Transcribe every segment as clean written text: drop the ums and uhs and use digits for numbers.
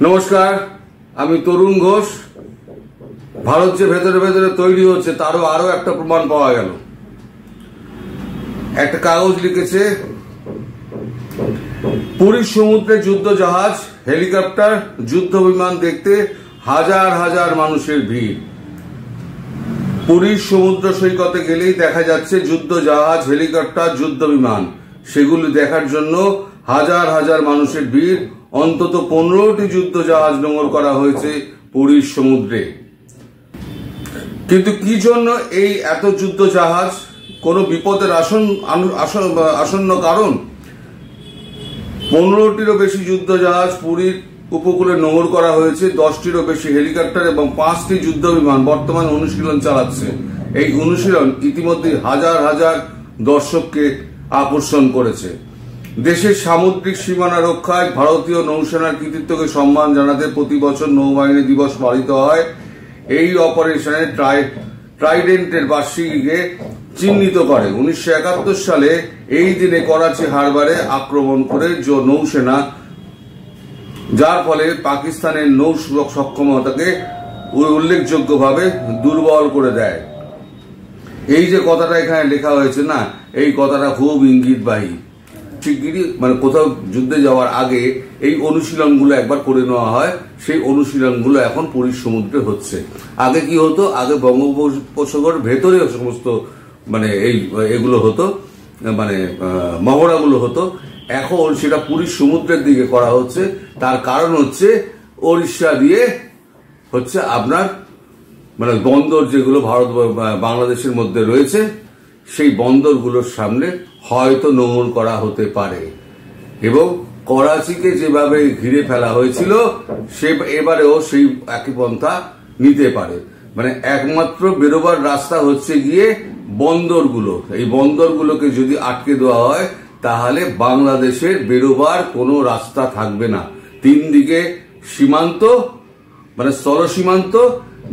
নমস্কার, আমি তরুণ ঘোষ। ভারত যে ভেতরে ভেতরে তৈরি হচ্ছে তারও আরো একটা প্রমাণ পাওয়া গেল। একটা কাগজ লিখেছে, পুরীর সমুদ্রে যুদ্ধ জাহাজ, হেলিকপ্টার, যুদ্ধ বিমান দেখতে হাজার হাজার মানুষের ভিড়। পুরীর সমুদ্র সৈকতে গেলেই দেখা যাচ্ছে যুদ্ধ জাহাজ, হেলিকপ্টার, যুদ্ধ বিমান। সেগুলি দেখার জন্য হাজার হাজার মানুষের ভিড়। অন্তত 15টি যুদ্ধ জাহাজ নোঙর করা হয়েছে পুরীর সমুদ্রে। কিন্তু কি জন্য এই এত যুদ্ধ জাহাজ? কোন বিপদের আসন্ন কারণ? 15টিরও বেশি যুদ্ধ জাহাজ পুরীর উপকূলে নোঙর করা হয়েছে। 10টিরও বেশি হেলিকপ্টার এবং 5টি যুদ্ধ বিমান বর্তমানে অনুশীলন চালাচ্ছে। এই অনুশীলন ইতিমধ্যে হাজার হাজার দর্শককে আকর্ষণ করেছে। দেশের সামুদ্রিক সীমানা রক্ষায় ভারতীয় নৌসেনার কৃতিত্বকে সম্মান জানাতে প্রতি বছর নৌবাহিনী দিবস পালিত হয়। এই অপারেশনে ট্রাইডেন্টের বার্ষিকীকে চিহ্নিত করে। 1971 সালে এই দিনে করাচি হারবারে আক্রমণ করে নৌসেনা, যার ফলে পাকিস্তানের নৌ সক্ষমতাকে উল্লেখযোগ্যভাবে দুর্বল করে দেয়। এই যে কথাটা এখানে লেখা হয়েছে না, এই কথাটা খুব ইঙ্গিতবাহী। শিগগিরই কোথাও যুদ্ধে যাওয়ার আগে এই অনুশীলনগুলো একবার করে নেওয়া হয়। সেই অনুশীলনগুলো এখন পুরীর সমুদ্রে হচ্ছে। আগে কি হতো? আগে বঙ্গোপসাগর ভেতরে সমস্ত এগুলো হতো, মহড়াগুলো হতো। এখন সেটা পুরীর সমুদ্রের দিকে করা হচ্ছে। তার কারণ হচ্ছে ওড়িশা দিয়ে হচ্ছে আপনার বন্দর যেগুলো ভারত বাংলাদেশের মধ্যে রয়েছে, সেই বন্দরগুলোর সামনে হয়তো নোঙর করা হতে পারে। এবং করাচিকে যেভাবে ঘিরে ফেলা হয়েছিল, সে এবারেও সেই একই পন্থা নিতে পারে। একমাত্র বেরোবার রাস্তা হচ্ছে গিয়ে বন্দরগুলো। এই বন্দরগুলোকে যদি আটকে দেওয়া হয় তাহলে বাংলাদেশের বেরোবার কোনো রাস্তা থাকবে না। 3 দিকে সীমান্ত, স্থল সীমান্ত,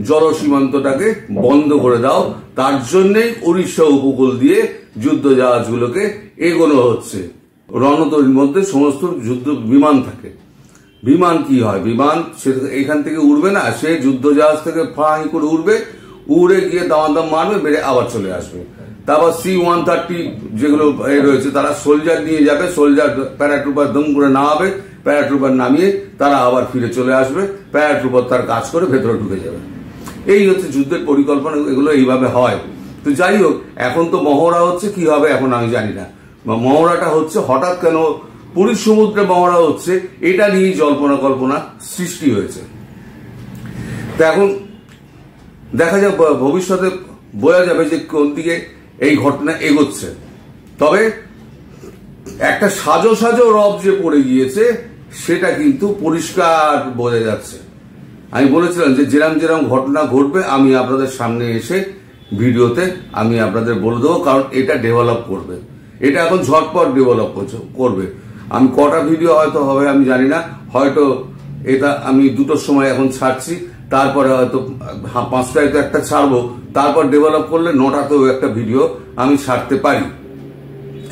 জল সীমান্তটাকে বন্ধ করে দাও। তার জন্যই উড়িষ্যা উপকূল দিয়ে যুদ্ধ জাহাজগুলোকে এগোনো হচ্ছে। রণতরীর মধ্যে সমস্ত যুদ্ধ বিমান থাকে। বিমান কি হয়? বিমান সে এখান থেকে উড়বে না, সে যুদ্ধ জাহাজ থেকে ফাঁই করে উড়বে, উড়ে গিয়ে দামাদাম মারবে, বেড়ে আবার চলে আসবে। তারপর C-130 যেগুলো রয়েছে, তারা সোলজার নিয়ে যাবে। সোলজার প্যারাট্রুপার দম করে নামাবে, প্যারাট্রুপার নামিয়ে তারা আবার ফিরে চলে আসবে। প্যারাট্রুপার তার কাজ করে ভেতরে ঢুকে যাবে। এই হচ্ছে যুদ্ধের পরিকল্পনা। এগুলো এইভাবে হয়। তো যাই হোক, এখন তো মহড়া হচ্ছে। কি হবে এখন আমি জানি না। মহড়াটা হচ্ছে হঠাৎ কেন পুরীর সমুদ্রে মহড়া হচ্ছে, এটা নিয়ে জল্পনা কল্পনা সৃষ্টি হয়েছে। তো এখন দেখা যাক, ভবিষ্যতে বোঝা যাবে যে কোন দিকে এই ঘটনা এগোচ্ছে। তবে একটা সাজো সাজো রব যে পড়ে গিয়েছে সেটা কিন্তু পরিষ্কার বোঝা যাচ্ছে। আমি বলেছিলাম যে যেরকম ঘটনা ঘটবে আমি আপনাদের সামনে এসে ভিডিওতে আমি আপনাদের বলে দেবো, কারণ এটা ডেভেলপ করবে। এটা এখন ঝটপট ডেভেলপ করবে। আমি কটা ভিডিও হয়তো হবে আমি জানি না। হয়তো এটা আমি 2টোর সময় এখন ছাড়ছি, তারপরে হয়তো 5টায় তো একটা ছাড়বো। তারপর ডেভেলপ করলে 9টাতেও একটা ভিডিও আমি ছাড়তে পারি।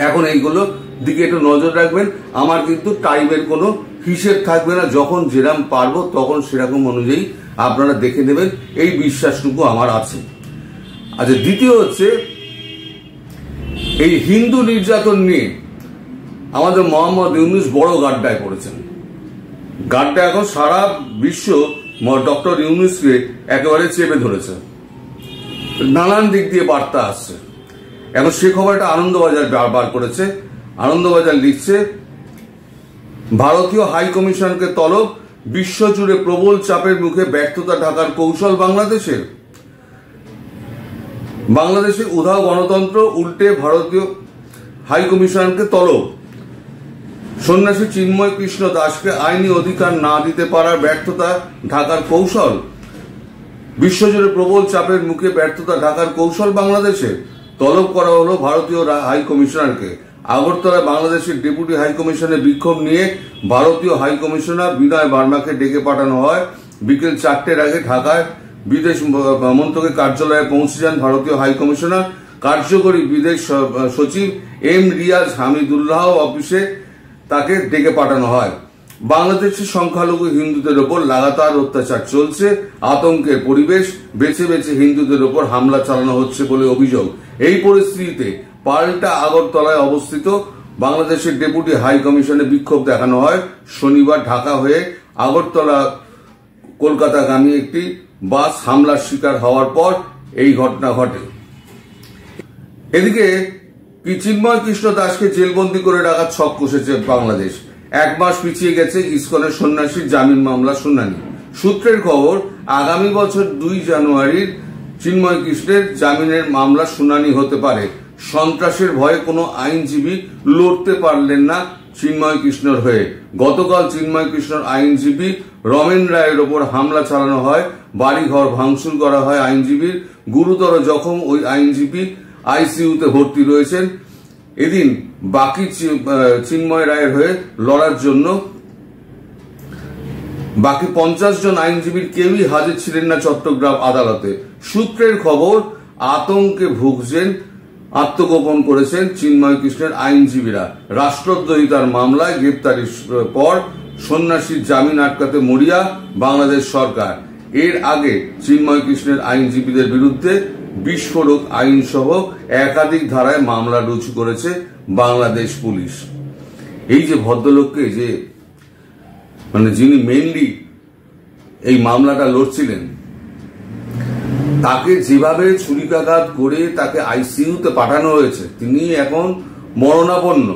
এখন এইগুলো দিকে একটু নজর রাখবেন। আমার কিন্তু টাইমের কোনো হিসেব থাকবে না। যখন যেরকম পারবো তখন সেরকম অনুযায়ী আপনারা দেখে নেবেন, এই বিশ্বাসটুকু আমার আছে। আচ্ছা, দ্বিতীয় হচ্ছে এই হিন্দু নির্যাতন নিয়ে আমাদের মোহাম্মদ ইউনূস বড় গাড্ডায় পড়েছেন। গাড্ডা এখন সারা বিশ্ব ডক্টর ইউনূসকে একেবারে চেপে ধরেছে। নানান দিক দিয়ে বার্তা আসছে। এখন সে খবরটা আনন্দবাজার বার করেছে। আনন্দবাজার লিখছে, ভারতীয় হাই কমিশনকে তলব, বিশ্বজুড়ে প্রবল চাপের মুখে ব্যর্থতা ঢাকার কৌশল বাংলাদেশের। বাংলাদেশে উধাও গণতন্ত্র, উল্টে ভারতীয় হাই কমিশনকে তলব। সন্ন্যাসী চিন্ময় কৃষ্ণ দাসকে আইনি অধিকার না দিতে পারার ব্যর্থতা ঢাকার কৌশল। বিশ্বজুড়ে প্রবল চাপের মুখে ব্যর্থতা ঢাকার কৌশল বাংলাদেশে। তলব করা হলো ভারতীয় হাই কমিশনারকে। আগরতলায় বাংলাদেশের ডেপুটি হাই কমিশনের বিক্ষোভ নিয়ে ভারতীয় হাই কমিশনার বিনয় বার্মাকে ডেকে পাঠানো হয়। বিকেল 4টের আগে ঢাকায় বিদেশ মন্ত্রকের কার্যালয়ে পৌঁছে যান ভারতীয় হাই কমিশনার। কার্যকরী বিদেশ সচিব M রিয়াজ হামিদুল্লাহ অফিসে তাকে ডেকে পাঠানো হয়। বাংলাদেশের সংখ্যালঘু হিন্দুদের ওপর লাগাতার অত্যাচার চলছে, আতঙ্কের পরিবেশ, বেছে বেছে হিন্দুদের ওপর হামলা চালানো হচ্ছে বলে অভিযোগ। এই পরিস্থিতিতে পাল্টা আগরতলায় অবস্থিত বাংলাদেশের ডেপুটি হাই কমিশনে বিক্ষোভ দেখানো হয়। শনিবার ঢাকা হয়ে আগরতলা কলকাতাগামী একটি বাস হামলার শিকার হওয়ার পর এই ঘটনা ঘটে। এদিকে চিন্ময় কৃষ্ণ দাসকে জেলবন্দি করে রাখার ছক কষেছে বাংলাদেশ। 1 মাস পিছিয়ে গেছে ইসকনের সন্ন্যাসীর জামিন মামলা শুনানি। সূত্রের খবর, আগামী বছর 2 জানুয়ারির চিন্ময় কৃষ্ণের জামিনের মামলা শুনানি হতে পারে। সন্ত্রাসের ভয়ে কোনো আইনজীবী লড়তে পারলেন না চিন্ময় কৃষ্ণর হয়ে। গতকাল চিন্ময় কৃষ্ণর আইনজীবী রমেন রায়ের ওপর হামলা চালানো হয়, বাড়িঘর ভাঙচুর করা হয় আইনজীবীর। গুরুতর জখম ওই আইনজীবী আইসিইউতে ভর্তি রয়েছেন। এদিন বাকি চিন্ময় রায়ের হয়ে লড়ার জন্য বাকি 50 জন আইনজীবীর কেউই হাজির ছিলেন না চট্টগ্রাম আদালতে। সূত্রের খবর, আতঙ্কে ভুগছেন, আত্মগোপন করেছেন চিন্ময় কৃষ্ণের আইনজীবীরা। রাষ্ট্রদ্রোহিতার মামলায় গ্রেপ্তারির পর সন্ন্যাসীর জামিন আটকাতে মরিয়া বাংলাদেশ সরকার। এর আগে চিন্ময় কৃষ্ণের আইনজীবীদের বিরুদ্ধে বিস্ফোরক আইন সহ একাধিক ধারায় মামলা রুজু করেছে বাংলাদেশ পুলিশ। এই যে ভদ্রলোককে যে যিনি মেইনলি এই মামলাটা লড়ছিলেন, তাকে যেভাবে ছুরিকাঘাত করে তাকে আইসিইউতে পাঠানো হয়েছে, তিনি এখন মরণাপন্ন।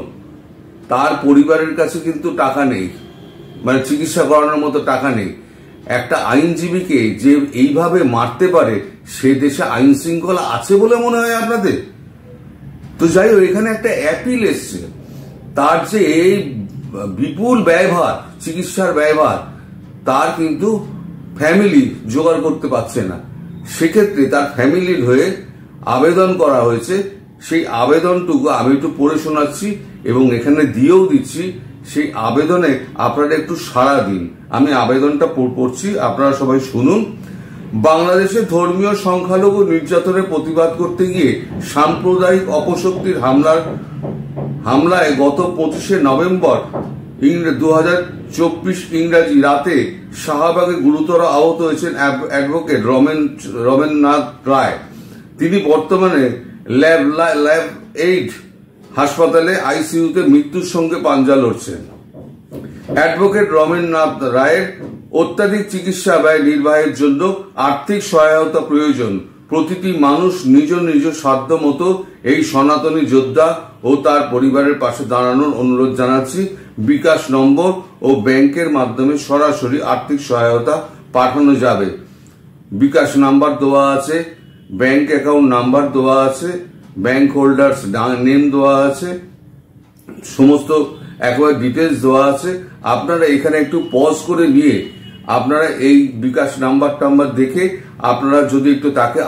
তার পরিবারের কাছে কিন্তু টাকা নেই, চিকিৎসা করানোর মতো টাকা নেই। একটা আইনজীবীকে যে এইভাবে মারতে পারে, সে দেশে আইন শৃঙ্খলা আছে বলে মনে হয় আপনাদের? তো যাই হোক, এখানে একটা অ্যাপিল এসছে। তার যে এই বিপুল ব্যয়ভার, চিকিৎসার ব্যয়ভার, তার কিন্তু ফ্যামিলি জোগাড় করতে পারছে না। সেক্ষেত্রে তার ফ্যামিলির হয়ে আবেদন করা হয়েছে। সেই আবেদনটুকু আমি একটু পড়ে শোনাচ্ছি এবং এখানে দিয়েও দিচ্ছি। সেই আবেদনে আপনারা একটু সাড়া দিন। আমি আবেদনটা পড়ছি, আপনারা সবাই শুনুন। বাংলাদেশে ধর্মীয় সংখ্যালঘু নির্যাতনের প্রতিবাদ করতে গিয়ে সাম্প্রদায়িক অপশক্তির হামলায় গত 25শে নভেম্বর 2024 ইংরাজি রাতে শাহবাগে গুরুতর আহত হয়েছেন অ্যাডভোকেট রমেননাথ রায়। তিনি বর্তমানে ল্যাব 8 হাসপাতালে আইসিইউতে মৃত্যুর সঙ্গে পাঞ্জা লড়ছেন। অ্যাডভোকেট রমেননাথ রায়ের অত্যাধিক চিকিৎসা ব্যয় নির্বাহের জন্য আর্থিক সহায়তা প্রয়োজন। প্রতিটি মানুষ নিজ নিজ সাধ্য মতো এই সনাতনী যোদ্ধা ও তার পরিবারের পাশে দাঁড়ানোর অনুরোধ জানাচ্ছি। বিকাশ নম্বর ও ব্যাংকের মাধ্যমে সরাসরি আর্থিক সহায়তা পাঠানো যাবে। বিকাশ নাম্বার দেওয়া আছে, ব্যাংক অ্যাকাউন্ট নাম্বার দেওয়া আছে, ব্যাংক হোল্ডার্স নেম দেওয়া আছে, সমস্ত একেবারে ডিটেলস দেওয়া আছে। আপনারা এখানে একটু পজ করে নিয়ে আপনারা এই বিকাশ নাম্বার দেখে আপনারা যদি একটু তাকে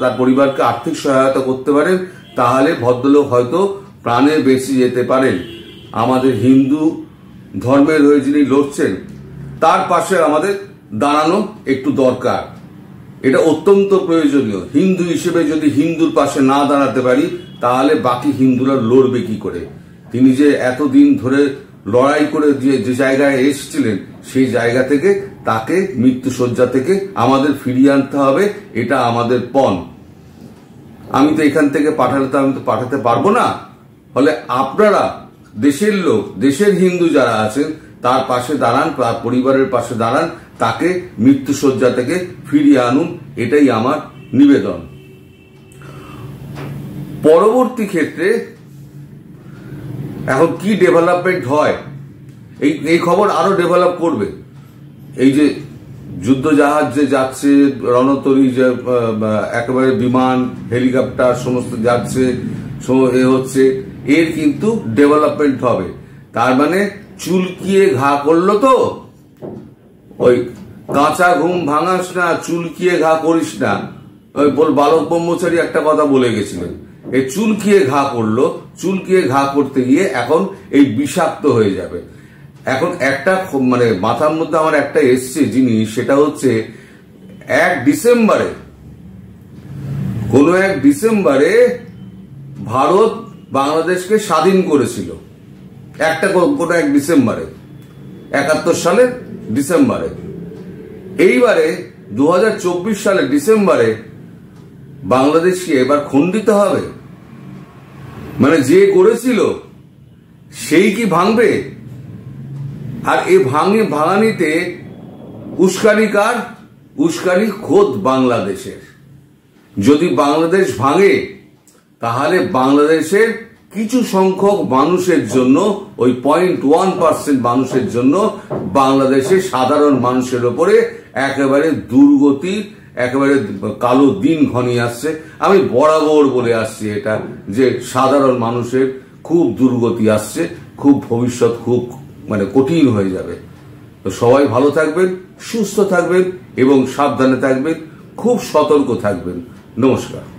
তার পরিবারকে আর্থিক সহায়তা করতে পারেন, তাহলে ভদ্রলোক হয়তো প্রাণে বেঁচে যেতে পারেন। আমাদের হিন্দু ধর্মের হয়ে যিনি লড়ছেন, তার পাশে আমাদের দাঁড়ানো একটু দরকার। এটা অত্যন্ত প্রয়োজনীয়। হিন্দু হিসেবে যদি হিন্দুর পাশে না দাঁড়াতে পারি, তাহলে বাকি হিন্দুরা লড়বে কি করে? তিনি যে এতদিন ধরে লড়াই করে যে জায়গায় এসেছিলেন, সেই জায়গা থেকে তাকে মৃত্যুশয্যা থেকে আমাদের ফিরিয়ে আনতে হবে। এটা আমাদের পণ। আমি তো এখান থেকে পাঠাতে পারবো না। ফলে আপনারা দেশের লোক, দেশের হিন্দু যারা আছেন, তার পাশে দাঁড়ান, তার পরিবারের পাশে দাঁড়ান, তাকে মৃত্যুশয্যা থেকে ফিরিয়ে আনুন। এটাই আমার নিবেদন। পরবর্তী ক্ষেত্রে এখন কি ডেভেলপমেন্ট হয়, এই খবর আরো ডেভেলপ করবে। এই যে যুদ্ধ জাহাজ যে যাচ্ছে, রণতরী যে একেবারে বিমান, হেলিকপ্টার সমস্ত যাচ্ছে, হচ্ছে, এর কিন্তু ডেভেলপমেন্ট হবে। তার মানে চুলকিয়ে ঘা করলো তো, ওই কাঁচা ঘুম ভাঙাস না, চুলকিয়ে ঘা করিস না। ওই বালক ব্রহ্মচারী একটা কথা বলে গেছিলেন। এই চুলকিয়ে ঘা করলো, চুলকিয়ে ঘা করতে গিয়ে এখন এই বিষাক্ত হয়ে যাবে। এখন একটা মাথার মধ্যে আমার একটা এসছে জিনিস, সেটা হচ্ছে 1 ডিসেম্বরে, কোন 1 ডিসেম্বরে ভারত বাংলাদেশকে স্বাধীন করেছিল। কোন 1 ডিসেম্বরে 71 সালের ডিসেম্বরে। এইবারে 2024 সালের ডিসেম্বরে বাংলাদেশ কি এবার খণ্ডিত হবে? মানে যে করেছিল সেই কি ভাঙবে? আর এই ভাঙানিতে উস্কানি কার? উস্কানি খোদ বাংলাদেশের। যদি বাংলাদেশ ভাঙে তাহলে বাংলাদেশের কিছু সংখ্যক মানুষের জন্য, ওই 0.1% মানুষের জন্য বাংলাদেশের সাধারণ মানুষের উপরে একেবারে দুর্গতি, একেবারে কালো দিন ঘনিয়ে আসছে। আমি বরাবর বলে আসছি এটা, যে সাধারণ মানুষের খুব দুর্গতি আসছে, খুব ভবিষ্যৎ খুব মানে কঠিন হয়ে যাবে। তো সবাই ভালো থাকবেন, সুস্থ থাকবেন এবং সাবধানে থাকবেন, খুব সতর্ক থাকবেন। নমস্কার।